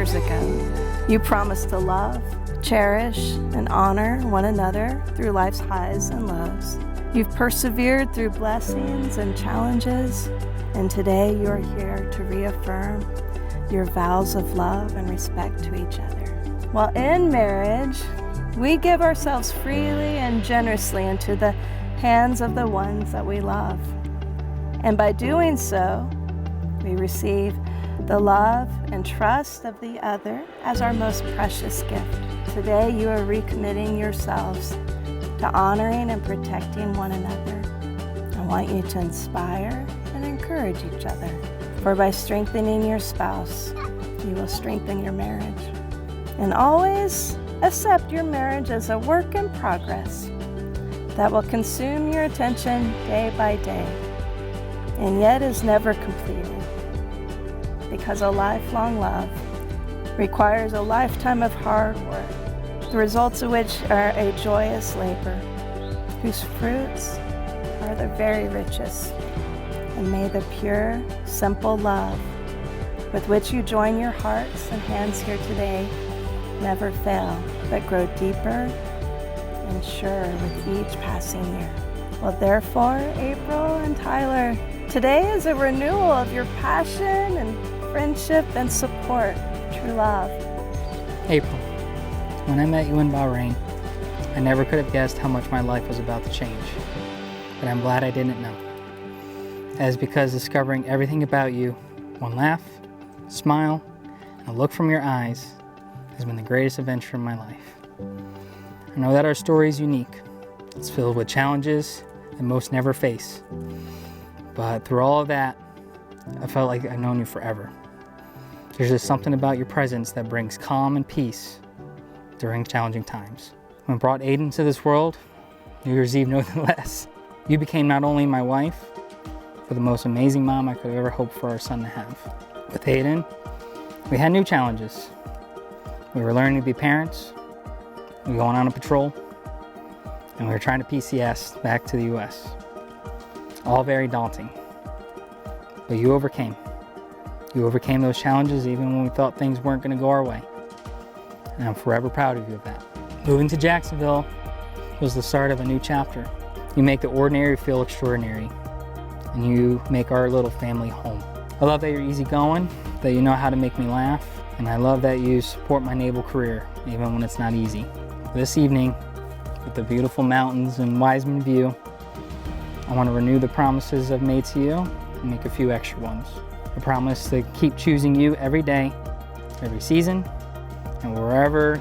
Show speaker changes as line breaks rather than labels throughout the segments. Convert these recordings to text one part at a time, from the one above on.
years ago. You promised to love, cherish, and honor one another through life's highs and lows. You've persevered through blessings and challenges, and today you're here to reaffirm your vows of love and respect to each other. While in marriage, we give ourselves freely and generously into the hands of the ones that we love. And by doing so, we receive the love and trust of the other as our most precious gift. Today, you are recommitting yourselves to honoring and protecting one another. I want you to inspire and encourage each other. For by strengthening your spouse, you will strengthen your marriage. And always accept your marriage as a work in progress that will consume your attention day by day, and yet is never completed. Because a lifelong love requires a lifetime of hard work, the results of which are a joyous labor, whose fruits are the very richest. And may the pure, simple love with which you join your hearts and hands here today never fail, but grow deeper and sure with each passing year. Well, therefore, April and Tyler, today is a renewal of your passion and friendship and support, true love.
April, when I met you in Bahrain, I never could have guessed how much my life was about to change, but I'm glad I didn't know. That is because discovering everything about you, one laugh, smile, and a look from your eyes, has been the greatest adventure in my life. I know that our story is unique. It's filled with challenges that most never face. But through all of that, I felt like I've known you forever. There's just something about your presence that brings calm and peace during challenging times. When I brought Aiden to this world, New Year's Eve no less, you became not only my wife, but the most amazing mom I could have ever hoped for our son to have. With Aiden, we had new challenges. We were learning to be parents, we were going on a patrol, and we were trying to PCS back to the US. All very daunting. But you overcame. You overcame those challenges even when we thought things weren't going to go our way. And I'm forever proud of you of that. Moving to Jacksonville was the start of a new chapter. You make the ordinary feel extraordinary, and you make our little family home. I love that you're easygoing, that you know how to make me laugh, and I love that you support my naval career, even when it's not easy. This evening, with the beautiful mountains and Wiseman view, I want to renew the promises I've made to you and make a few extra ones. I promise to keep choosing you every day, every season, and wherever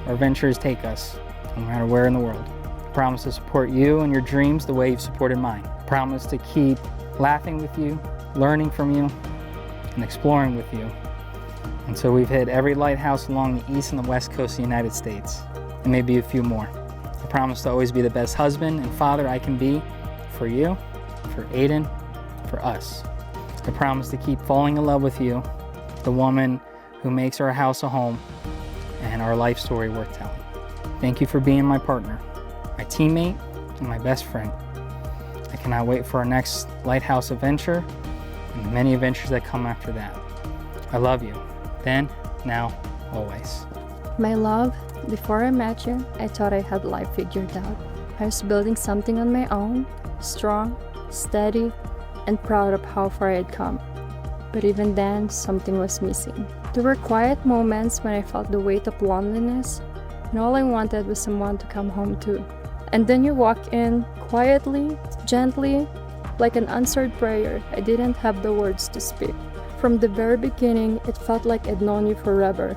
our ventures take us, no matter where in the world. I promise to support you and your dreams the way you've supported mine. I promise to keep laughing with you, learning from you, and exploring with you until we've hit every lighthouse along the east and the west coast of the United States, and maybe a few more. I promise to always be the best husband and father I can be for you, for Aiden, for us. I promise to keep falling in love with you, the woman who makes our house a home and our life story worth telling. Thank you for being my partner, my teammate, and my best friend. I cannot wait for our next lighthouse adventure and the many adventures that come after that. I love you, then, now, always.
My love, before I met you, I thought I had life figured out. I was building something on my own, strong, steady, and proud of how far I had come. But even then, something was missing. There were quiet moments when I felt the weight of loneliness, and all I wanted was someone to come home to. And then you walk in, quietly, gently, like an answered prayer. I didn't have the words to speak. From the very beginning, it felt like I'd known you forever.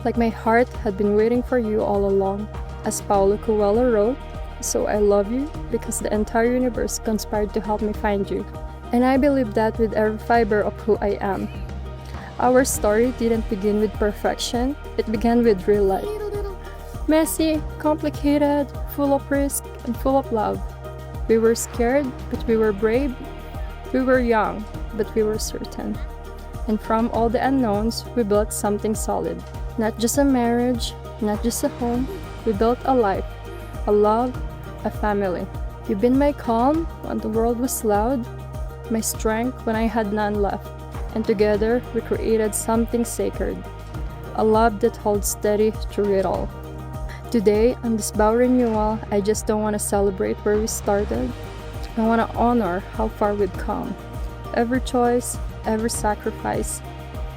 Like my heart had been waiting for you all along. As Paulo Coelho wrote, "So I love you because the entire universe conspired to help me find you." And I believe that with every fiber of who I am. Our story didn't begin with perfection, it began with real life. Messy, complicated, full of risk, and full of love. We were scared, but we were brave. We were young, but we were certain. And from all the unknowns, we built something solid. Not just a marriage, not just a home, we built a life, a love, a family. You've been my calm when the world was loud, my strength when I had none left, and together we created something sacred. a love that holds steady through it all. Today, on this vow renewal, I just don't want to celebrate where we started. I want to honor how far we've come. Every choice, every sacrifice,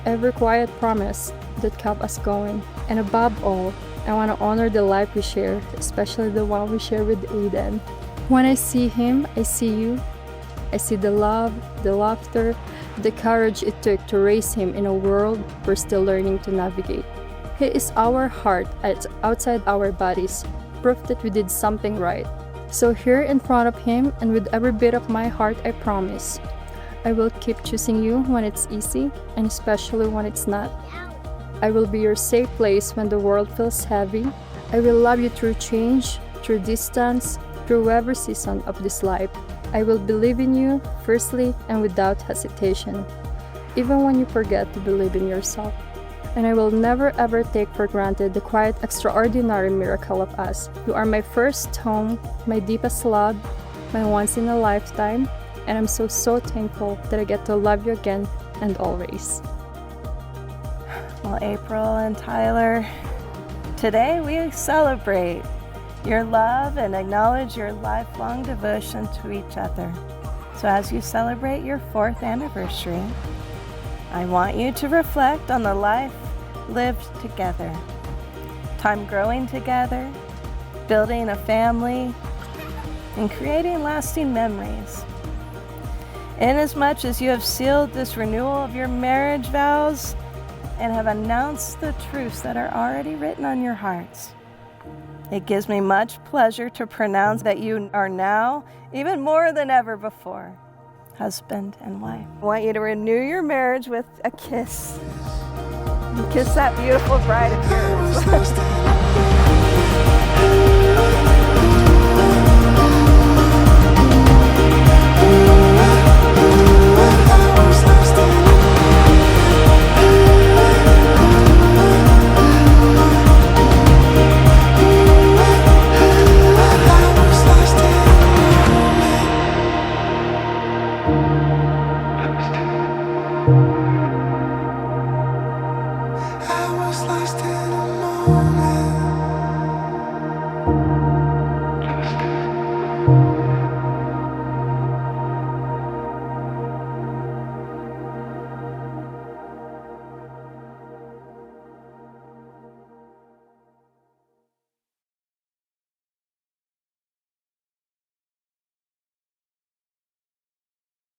every quiet promise that kept us going. And above all, I want to honor the life we share, especially the one we share with Aiden. When I see him, I see you. I see the love, the laughter, the courage it took to raise him in a world we're still learning to navigate. He is our heart outside our bodies, proof that we did something right. So here in front of him and with every bit of my heart, I promise, I will keep choosing you when it's easy and especially when it's not. I will be your safe place when the world feels heavy. I will love you through change, through distance, through every season of this life. I will believe in you, firstly and without hesitation, even when you forget to believe in yourself. And I will never ever take for granted the quiet, extraordinary miracle of us. You are my first home, my deepest love, my once in a lifetime, and I'm so thankful that I get to love you again and always.
Well, April and Tyler, today we celebrate your love and acknowledge your lifelong devotion to each other. So as you celebrate your 4th anniversary, I want you to reflect on the life lived together, time growing together, building a family, and creating lasting memories. Inasmuch as you have sealed this renewal of your marriage vows and have announced the truths that are already written on your hearts, it gives me much pleasure to pronounce that you are now, even more than ever before, husband and wife. I want you to renew your marriage with a kiss. And kiss that beautiful bride of yours.
I was lost in a moment.